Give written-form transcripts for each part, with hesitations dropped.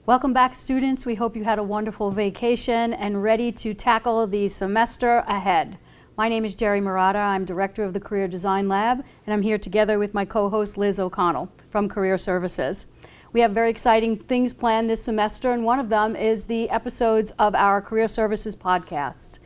Welcome back, students. We hope you had a wonderful vacation and ready to tackle the semester ahead. My name is Gerry Marada. I'm Director of the Career Design Lab, and I'm here together with my co-host Liz O'Connell from Career Services. We have very exciting things planned this semester, and one of them is the episodes of our Career Services podcast.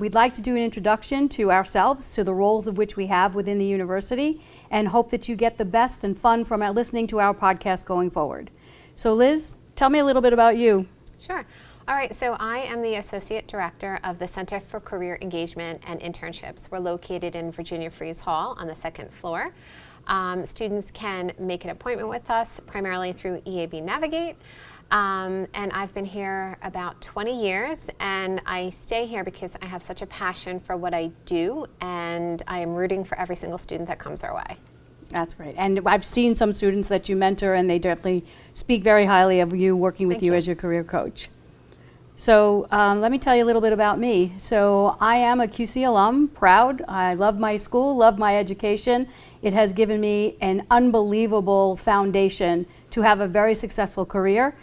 We'd like to do an introduction to ourselves, to the roles of which we have within the university, and hope that you get the best and fun from listening to our podcast going forward. So Liz, tell me a little bit about you. Sure. All right, so I am the Associate Director of the Center for Career Engagement and Internships. We're located in Virginia Freeze Hall on the second floor. Students can make an appointment with us primarily through EAB Navigate. And I've been here about 20 years, and I stay here because I have such a passion for what I do, and I am rooting for every single student that comes our way. That's great. And I've seen some students that you mentor, and they definitely speak very highly of you working with you as your career coach. So let me tell you a little bit about me. So I am a QC alum, proud. I love my school, love my education. It has given me an unbelievable foundation to have a very successful career,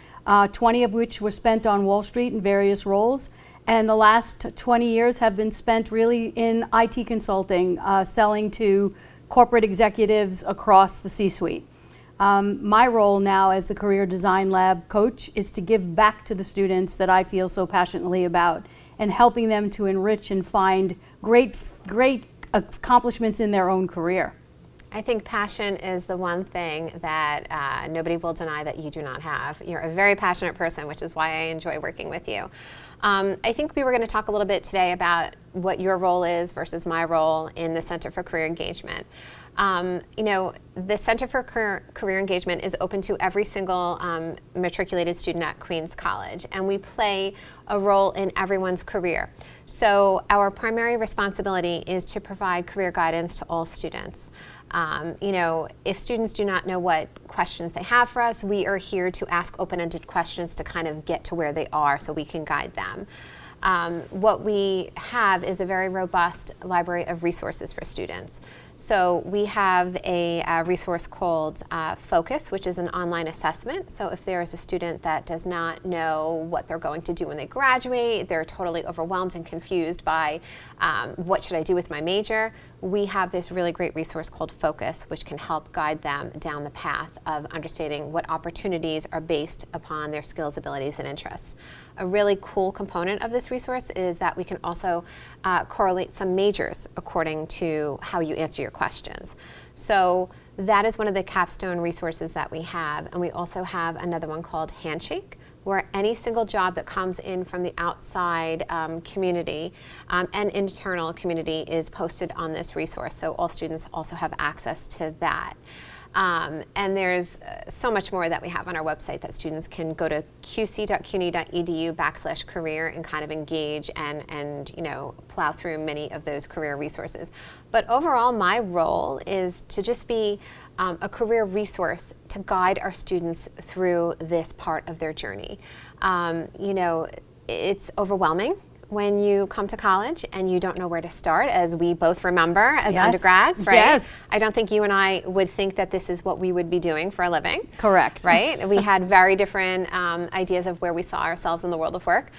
20 of which were spent on Wall Street in various roles. And the last 20 years have been spent really in IT consulting, selling to corporate executives across the C-suite. My role now as the Career Design Lab coach is to give back to the students that I feel so passionately about and helping them to enrich and find great accomplishments in their own career. I think passion is the one thing that nobody will deny that you do not have. You're a very passionate person, which is why I enjoy working with you. I think we were going to talk a little bit today about what your role is versus my role in the Center for Career Engagement. The Center for Career Engagement is open to every single matriculated student at Queens College, and we play a role in everyone's career. So our primary responsibility is to provide career guidance to all students. If students do not know what questions they have for us, we are here to ask open-ended questions to kind of get to where they are so we can guide them. What we have is a very robust library of resources for students. So we have a resource called Focus, which is an online assessment. So if there is a student that does not know what they're going to do when they graduate, they're totally overwhelmed and confused by what should I do with my major, we have this really great resource called Focus, which can help guide them down the path of understanding what opportunities are based upon their skills, abilities, and interests. A really cool component of this resource is that we can also correlate some majors according to how you answer your questions. So that is one of the capstone resources that we have. And we also have another one called Handshake, where any single job that comes in from the outside community and internal community is posted on this resource. So all students also have access to that. And there's so much more that we have on our website that students can go to qc.cuny.edu/career and kind of engage and plow through many of those career resources. But overall, my role is to just be a career resource to guide our students through this part of their journey. It's overwhelming when you come to college and you don't know where to start, as we both remember as undergrads, right? Yes. I don't think you and I would think that this is what we would be doing for a living. Correct. Right? We had very different ideas of where we saw ourselves in the world of work.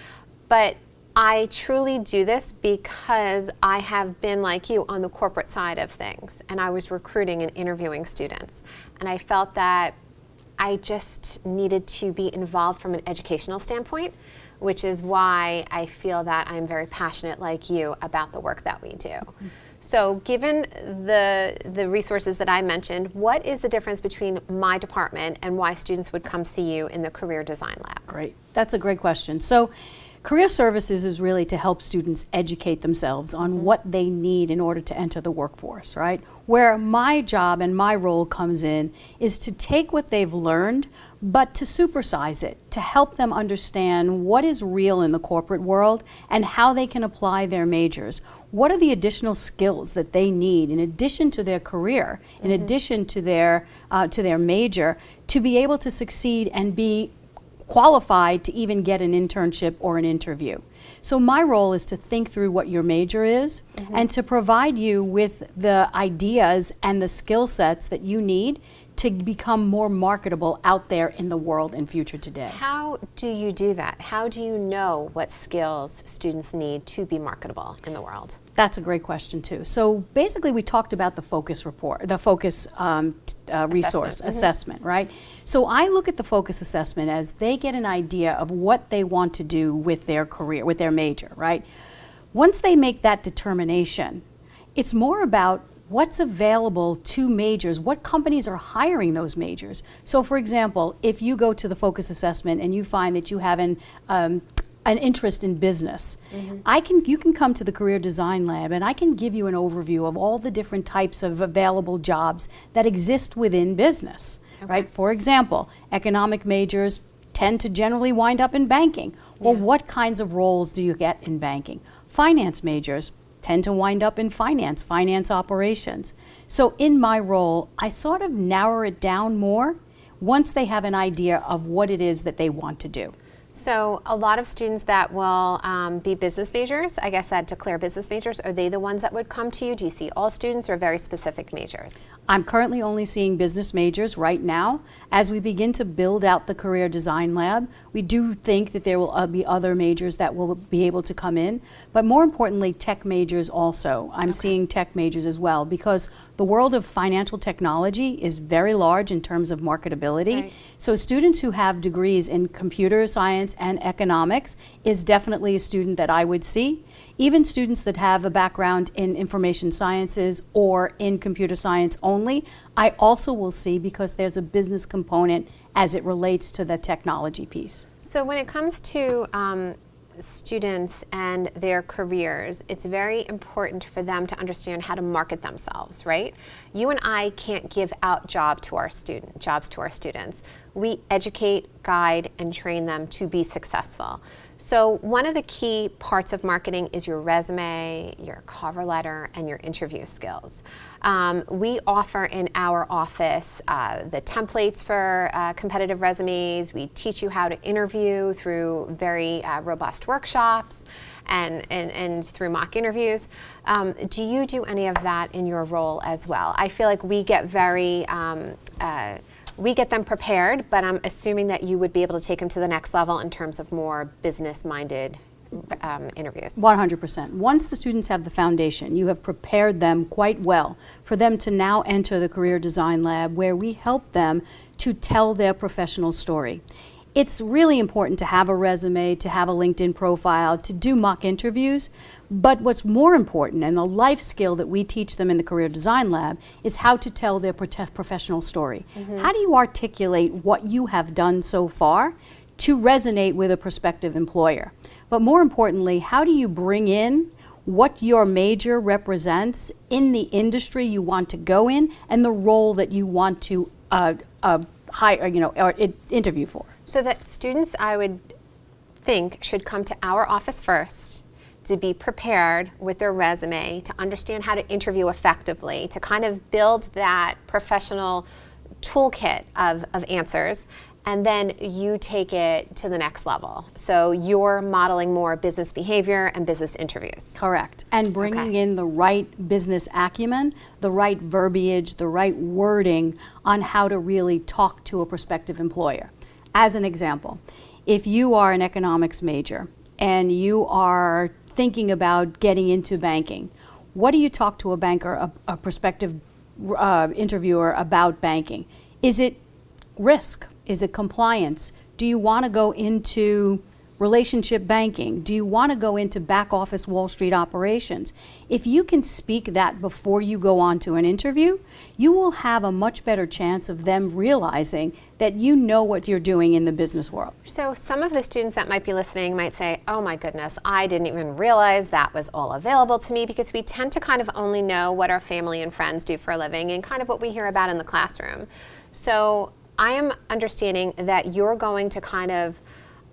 But I truly do this because I have been like you on the corporate side of things, and I was recruiting and interviewing students. And I felt that I just needed to be involved from an educational standpoint, which is why I feel that I'm very passionate, like you, about the work that we do. Mm-hmm. So given the resources that I mentioned, what is the difference between my department and why students would come see you in the Career Design Lab? Great. That's a great question. So Career Services is really to help students educate themselves on what they need in order to enter the workforce, right? Where my job and my role comes in is to take what they've learned, but to supersize it, to help them understand what is real in the corporate world and how they can apply their majors. What are the additional skills that they need in addition to their career, in addition to their major, to be able to succeed and be qualified to even get an internship or an interview. So my role is to think through what your major is and to provide you with the ideas and the skill sets that you need to become more marketable out there in the world in future today. How do you do that? How do you know what skills students need to be marketable in the world? That's a great question too. So basically we talked about the focus report, the focus resource assessment, right? So I look at the focus assessment as they get an idea of what they want to do with their career, with their major, right? Once they make that determination, it's more about what's available to majors, what companies are hiring those majors. So for example, if you go to the focus assessment and you find that you have an interest in business, you can come to the Career Design Lab and I can give you an overview of all the different types of available jobs that exist within business, right? For example, economic majors tend to generally wind up in banking. Well, what kinds of roles do you get in banking? Finance majors tend to wind up in finance operations. So in my role, I sort of narrow it down more once they have an idea of what it is that they want to do. So a lot of students that will be business majors, I guess that declare business majors, are they the ones that would come to you? Do you see all students or very specific majors? I'm currently only seeing business majors right now. As we begin to build out the Career Design Lab, we do think that there will be other majors that will be able to come in, but more importantly, tech majors also. I'm seeing tech majors as well because the world of financial technology is very large in terms of marketability. Right. So students who have degrees in computer science and economics is definitely a student that I would see. Even students that have a background in information sciences or in computer science only, I also will see because there's a business component as it relates to the technology piece. So when it comes to students and their careers, it's very important for them to understand how to market themselves, right? You and I can't give out jobs to our students. We educate, guide, and train them to be successful. So one of the key parts of marketing is your resume, your cover letter, and your interview skills. We offer in our office the templates for competitive resumes. We teach you how to interview through very robust workshops and through mock interviews. Do you do any of that in your role as well? I feel like we get we get them prepared, but I'm assuming that you would be able to take them to the next level in terms of more business-minded interviews. 100%. Once the students have the foundation, you have prepared them quite well for them to now enter the Career Design Lab where we help them to tell their professional story. It's really important to have a resume, to have a LinkedIn profile, to do mock interviews, but what's more important, and the life skill that we teach them in the Career Design Lab, is how to tell their professional story. How do you articulate what you have done so far to resonate with a prospective employer? But more importantly, how do you bring in what your major represents in the industry you want to go in and the role that you want to hire, or interview for? So that students, I would think, should come to our office first to be prepared with their resume, to understand how to interview effectively, to kind of build that professional toolkit of answers, and then you take it to the next level. So you're modeling more business behavior and business interviews. Correct. And bringing in the right business acumen, the right verbiage, the right wording on how to really talk to a prospective employer. As an example, if you are an economics major and you are thinking about getting into banking, what do you talk to a banker, a prospective interviewer about banking? Is it risk? Is it compliance? Do you want to go into relationship banking? Do you want to go into back office Wall Street operations? If you can speak that before you go on to an interview, you will have a much better chance of them realizing that you know what you're doing in the business world. So some of the students that might be listening might say, oh my goodness, I didn't even realize that was all available to me, because we tend to kind of only know what our family and friends do for a living and kind of what we hear about in the classroom. So I am understanding that you're going to kind of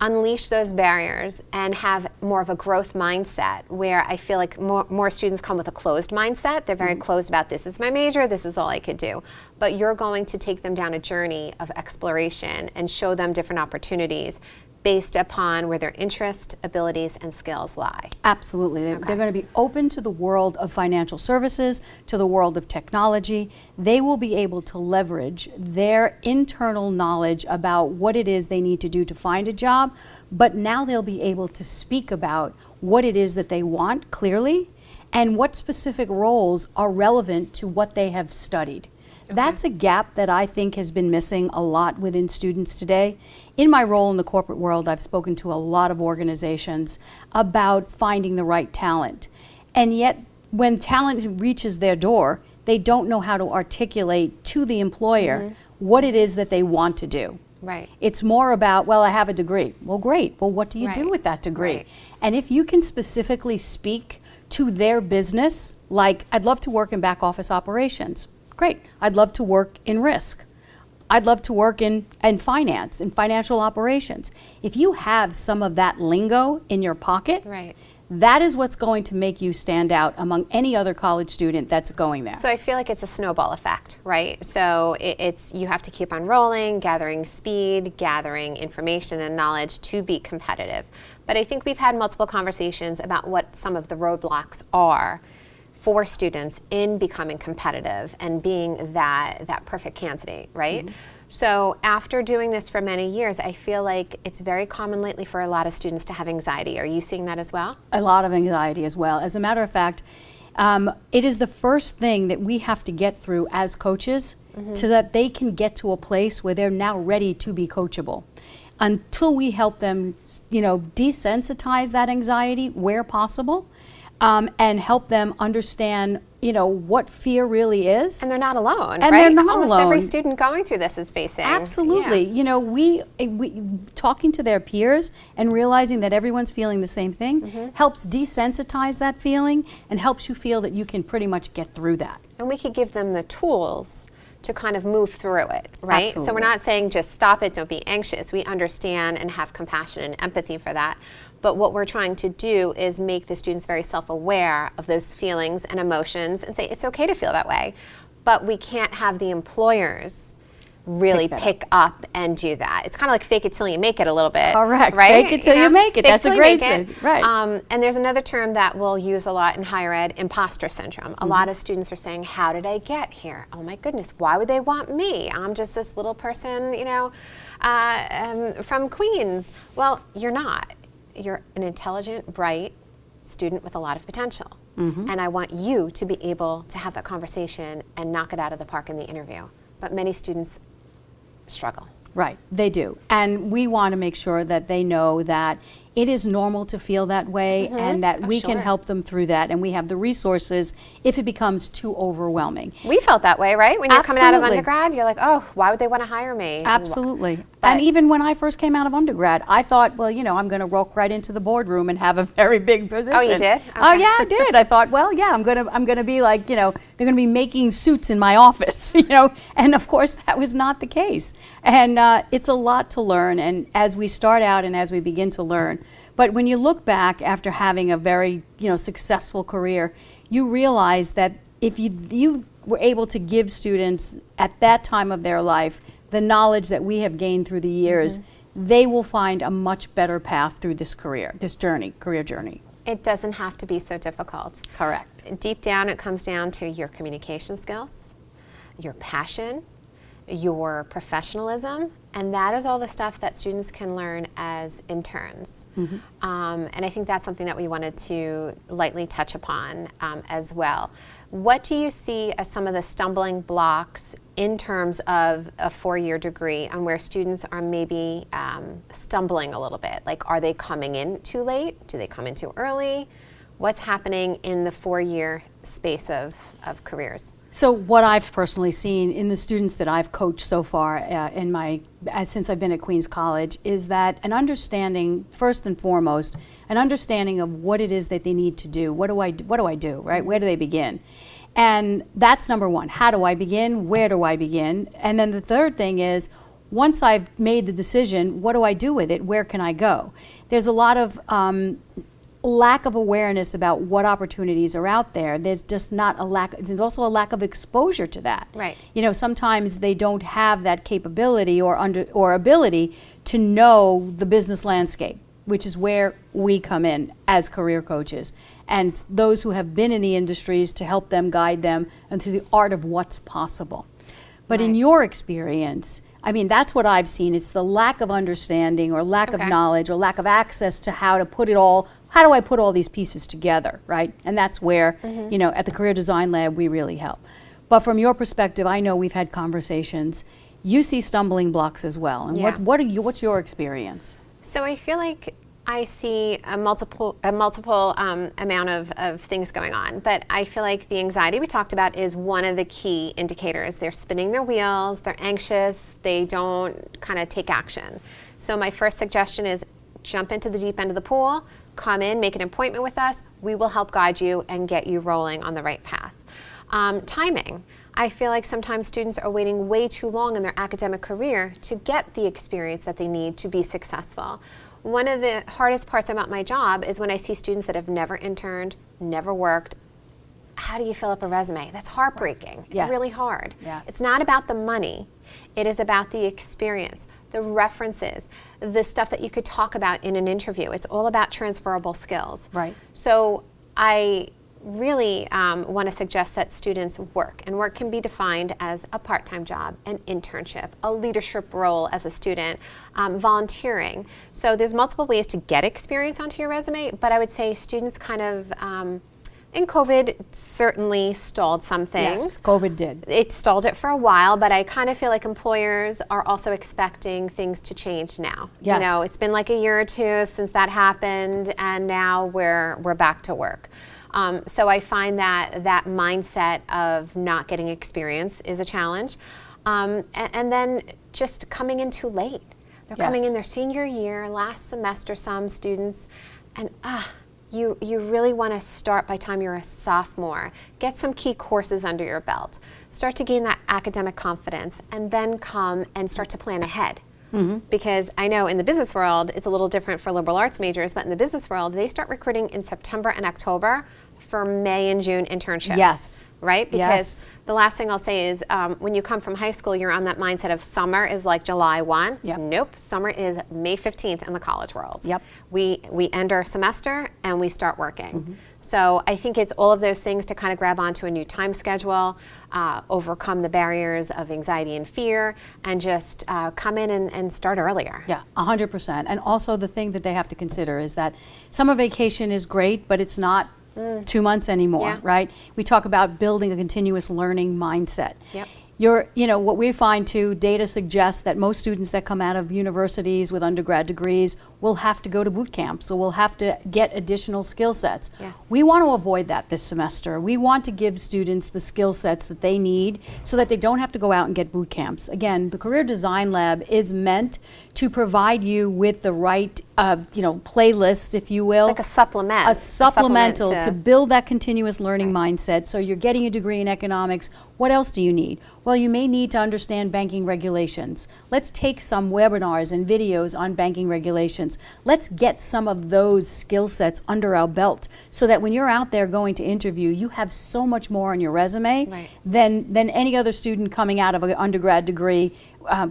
unleash those barriers and have more of a growth mindset, where I feel like more students come with a closed mindset. They're very closed about, this is my major, this is all I could do. But you're going to take them down a journey of exploration and show them different opportunities based upon where their interest, abilities, and skills lie. Absolutely. They're going to be open to the world of financial services, to the world of technology. They will be able to leverage their internal knowledge about what it is they need to do to find a job, but now they'll be able to speak about what it is that they want clearly and what specific roles are relevant to what they have studied. That's a gap that I think has been missing a lot within students today. In my role in the corporate world, I've spoken to a lot of organizations about finding the right talent. And yet, when talent reaches their door, they don't know how to articulate to the employer what it is that they want to do. Right. It's more about, well, I have a degree. Well, great. Well, what do you do with that degree? Right. And if you can specifically speak to their business, like, I'd love to work in back office operations. Great. I'd love to work in risk. I'd love to work in finance, in financial operations. If you have some of that lingo in your pocket, Right. that is what's going to make you stand out among any other college student that's going there. So I feel like it's a snowball effect, right? So it's you have to keep on rolling, gathering speed, gathering information and knowledge to be competitive. But I think we've had multiple conversations about what some of the roadblocks are for students in becoming competitive and being that perfect candidate, right? So after doing this for many years, I feel like it's very common lately for a lot of students to have anxiety. Are you seeing that as well? A lot of anxiety as well. As a matter of fact, it is the first thing that we have to get through as coaches so that they can get to a place where they're now ready to be coachable. Until we help them, desensitize that anxiety where possible, and help them understand, what fear really is. And they're not alone, And right? they're not Almost alone. every student going through this is facing. Absolutely. Yeah. We talking to their peers and realizing that everyone's feeling the same thing helps desensitize that feeling and helps you feel that you can pretty much get through that. And we could give them the tools to kind of move through it, right? So Absolutely. we're not saying just stop it, don't be anxious. We understand and have compassion and empathy for that. But what we're trying to do is make the students very self-aware of those feelings and emotions and say it's okay to feel that way. But we can't have the employers really pick up and do that. It's kind of like fake it till you make it a little bit. Correct. Right? Fake it till you make it. Fake That's till a you great make it. saying. Right. And there's another term that we'll use a lot in higher ed, imposter syndrome. A lot of students are saying, how did I get here? Oh my goodness, why would they want me? I'm just this little person, from Queens. Well, you're not. You're an intelligent, bright student with a lot of potential. And I want you to be able to have that conversation and knock it out of the park in the interview. But many students struggle. Right, they do. And we want to make sure that they know that it is normal to feel that way and that we can help them through that. And we have the resources if it becomes too overwhelming. We felt that way, right? When you're coming out of Absolutely. undergrad, you're like, oh, why would they want to hire me? Absolutely. But- And even when I first came out of undergrad, I thought, well, I'm going to walk right into the boardroom and have a very big position. Oh, you did? Oh, Okay. yeah, I did. I thought, well, yeah, I'm going to be like, they're going to be making suits in my office, And of course, that was not the case. And it's a lot to learn. And as we start out and as we begin to learn, but when you look back after having a very, successful career, you realize that if you were able to give students at that time of their life the knowledge that we have gained through the years, they will find a much better path through this career journey. It doesn't have to be so difficult. Correct. Deep down, it comes down to your communication skills, your passion, your professionalism, and that is all the stuff that students can learn as interns. And I think that's something that we wanted to lightly touch upon as well. What do you see as some of the stumbling blocks in terms of a four-year degree and where students are maybe stumbling a little bit? Like, are they coming in too late? Do they come in too early? What's happening in the four-year space of careers? So what I've personally seen in the students that I've coached so far since I've been at Queens College is that an understanding, first and foremost, an understanding of what it is that they need to do. What do I do, right? Where do they begin? And that's number one. How do I begin? Where do I begin? And then the third thing is, once I've made the decision, what do I do with it? Where can I go? There's a lot of lack of awareness about what opportunities are out there. There's just not a lack. There's also a lack of exposure to that. Right. Sometimes they don't have that capability or ability to know the business landscape, which is where we come in as career coaches, and those who have been in the industries to help them, guide them into the art of what's possible. But in your experience, I mean, that's what I've seen. It's the lack of understanding or lack of knowledge or lack of access to how to put it all, how do I put all these pieces together, right? And that's where, you know, at the Career Design Lab, we really help. But from your perspective, I know we've had conversations. You see stumbling blocks as well. And what's your experience? So I feel like I see a multiple amount of things going on, but I feel like the anxiety we talked about is one of the key indicators. They're spinning their wheels, they're anxious, they don't kind of take action. So my first suggestion is jump into the deep end of the pool, come in, make an appointment with us, we will help guide you and get you rolling on the right path. Timing. I feel like sometimes students are waiting way too long in their academic career to get the experience that they need to be successful. One of the hardest parts about my job is when I see students that have never interned, never worked. How do you fill up a resume? That's heartbreaking. It's really hard. It's not about the money. It is about the experience, the references, the stuff that you could talk about in an interview. It's all about transferable skills. Right. So I really want to suggest that students work, and work can be defined as a part-time job, an internship, a leadership role as a student, volunteering. So there's multiple ways to get experience onto your resume, but I would say students kind of, and COVID certainly stalled some things. Yes, COVID did. It stalled it for a while, but I kind of feel like employers are also expecting things to change now. Yes. You know, it's been like a year or two since that happened, and now we're back to work. So I find that mindset of not getting experience is a challenge. And then just coming in too late. They're coming in their senior year, last semester, some students, and you really want to start by the time you're a sophomore. Get some key courses under your belt. Start to gain that academic confidence, and then come and start to plan ahead. Because I know in the business world, it's a little different for liberal arts majors, but in the business world, they start recruiting in September and October for May and June internships. Yes. Right? Because the last thing I'll say is when you come from high school, you're on that mindset of summer is like July 1. Nope. Summer is May 15th in the college world. We end our semester and we start working. So I think it's all of those things to kind of grab onto a new time schedule, overcome the barriers of anxiety and fear, and just come in and start earlier. Yeah, 100%. And also the thing that they have to consider is that summer vacation is great, but it's not 2 months anymore, right? We talk about building a continuous learning mindset. You know, what we find too, data suggests that most students that come out of universities with undergrad degrees will have to go to boot camps, so will have to get additional skill sets. We want to avoid that this semester. We want to give students the skill sets that they need so that they don't have to go out and get boot camps. Again, the Career Design Lab is meant to provide you with the right you know, playlist, if you will. It's like a supplement. A supplemental to build that continuous learning mindset. So you're getting a degree in economics. What else do you need? Well, you may need to understand banking regulations. Let's take some webinars and videos on banking regulations. Let's get some of those skill sets under our belt so that when you're out there going to interview, you have so much more on your resume than any other student coming out of an undergrad degree,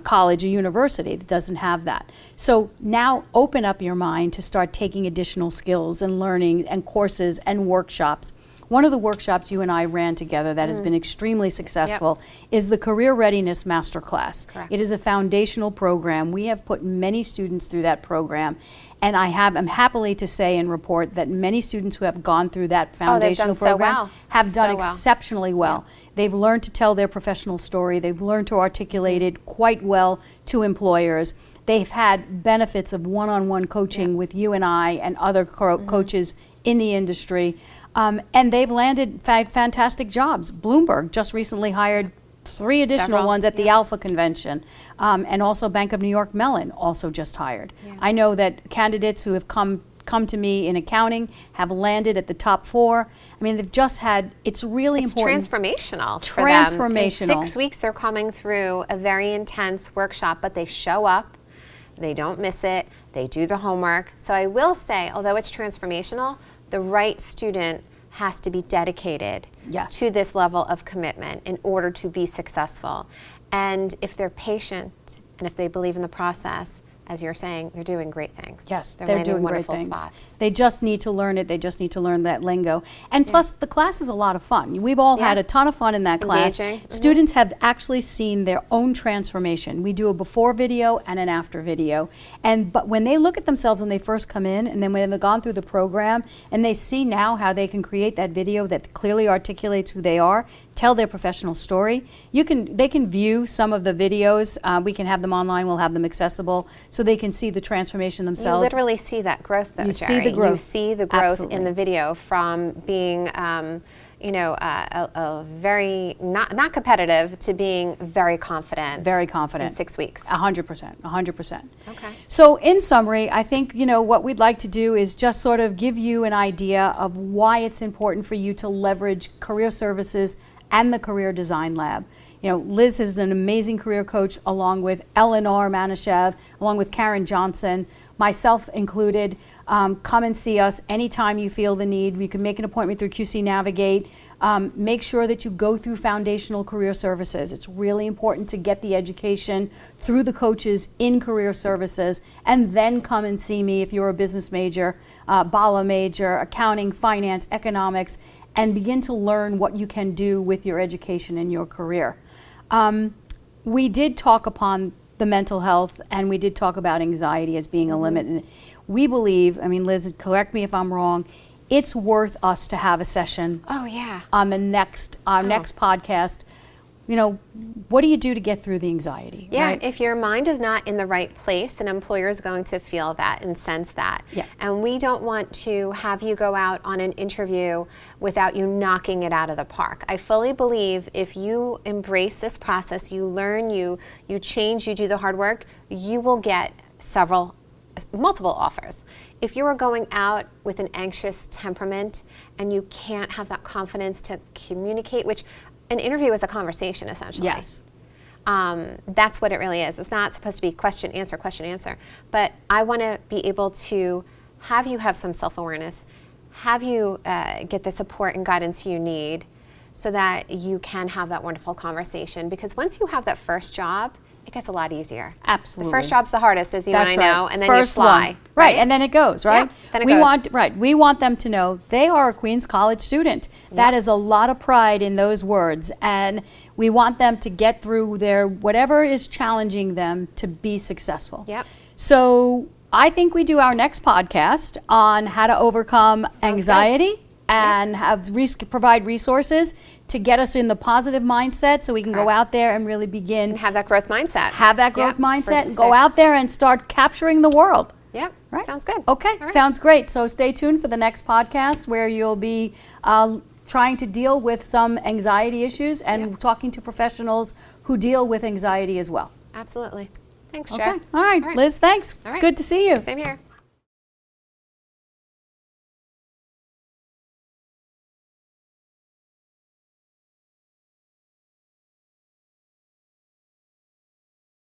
college or university that doesn't have that. So now open up your mind to start taking additional skills and learning and courses and workshops. One of the workshops you and I ran together that has been extremely successful is the Career Readiness Masterclass. It is a foundational program. We have put many students through that program, and I'm happily to say and report that many students who have gone through that foundational program have done exceptionally well. They've learned to tell their professional story. They've learned to articulate it quite well to employers. They've had benefits of one-on-one coaching with you and I and other coaches in the industry. And they've landed fantastic jobs. Bloomberg just recently hired 3 additional ones at the Alpha Convention. And also Bank of New York Mellon also just hired. I know that candidates who have come to me in accounting have landed at the top 4. I mean, they've just had, it's really important. It's transformational for them. In 6 weeks, they're coming through a very intense workshop, but they show up, they don't miss it, they do the homework. So I will say, although it's transformational, the right student has to be dedicated to this level of commitment in order to be successful. And if they're patient and if they believe in the process, as you're saying, they're doing great things. Yes, they're they're landing doing great wonderful things. spots. They just need to learn it. They just need to learn that lingo. And plus, the class is a lot of fun. We've all had a ton of fun in that It's class. engaging. Students have actually seen their own transformation. We do a before video and an after video. But when they look at themselves when they first come in, and then when they've gone through the program, and they see now how they can create that video that clearly articulates who they are, tell their professional story. They can view some of the videos. We can have them online. We'll have them accessible so they can see the transformation themselves. You literally see that growth, though, You Gerry. see the growth. You see the growth Absolutely. in the video from being, a very not competitive to being very confident. Very confident. In 6 weeks. 100%. 100%. Okay. So in summary, I think, what we'd like to do is just sort of give you an idea of why it's important for you to leverage career services and the Career Design Lab. Liz is an amazing career coach, along with Eleanor Manashev, along with Karen Johnson, myself included. Come and see us anytime you feel the need. You can make an appointment through QC Navigate. Make sure that you go through foundational career services. It's really important to get the education through the coaches in career services, and then come and see me if you're a business major, BALA major, accounting, finance, economics, and begin to learn what you can do with your education and your career. We did talk upon the mental health, and we did talk about anxiety as being a limit. And we believe, Liz, correct me if I'm wrong, it's worth us to have a session Oh, yeah. on the next podcast. What do you do to get through the anxiety? Yeah, right? if your mind is not in the right place, an employer is going to feel that and sense that. Yeah. And we don't want to have you go out on an interview without you knocking it out of the park. I fully believe if you embrace this process, you learn, you change, you do the hard work, you will get multiple offers. If you are going out with an anxious temperament and you can't have that confidence to communicate, which an interview is a conversation, essentially. Yes. That's what it really is. It's not supposed to be question, answer. But I want to be able to have you have some self-awareness, have you get the support and guidance you need so that you can have that wonderful conversation. Because once you have that first job, it gets a lot easier. Absolutely. The first job's the hardest, as you That's and I know, right. and then First you fly. one. Right, and then it goes, right? Yep, then it goes. We want them to know they are a Queens College student. That is a lot of pride in those words, and we want them to get through their whatever is challenging them to be successful. Yep. So I think we do our next podcast on how to overcome anxiety and provide resources to get us in the positive mindset so we can go out there and really begin. And have that growth mindset. Have that growth mindset versus and go out fixed. there and start capturing the world. Yep, Right? sounds good. Okay, All right. sounds great. So stay tuned for the next podcast where you'll be trying to deal with some anxiety issues and talking to professionals who deal with anxiety as well. Absolutely. Thanks, Okay, Cher. all right, Liz, thanks. All right. Good to see you. Same here.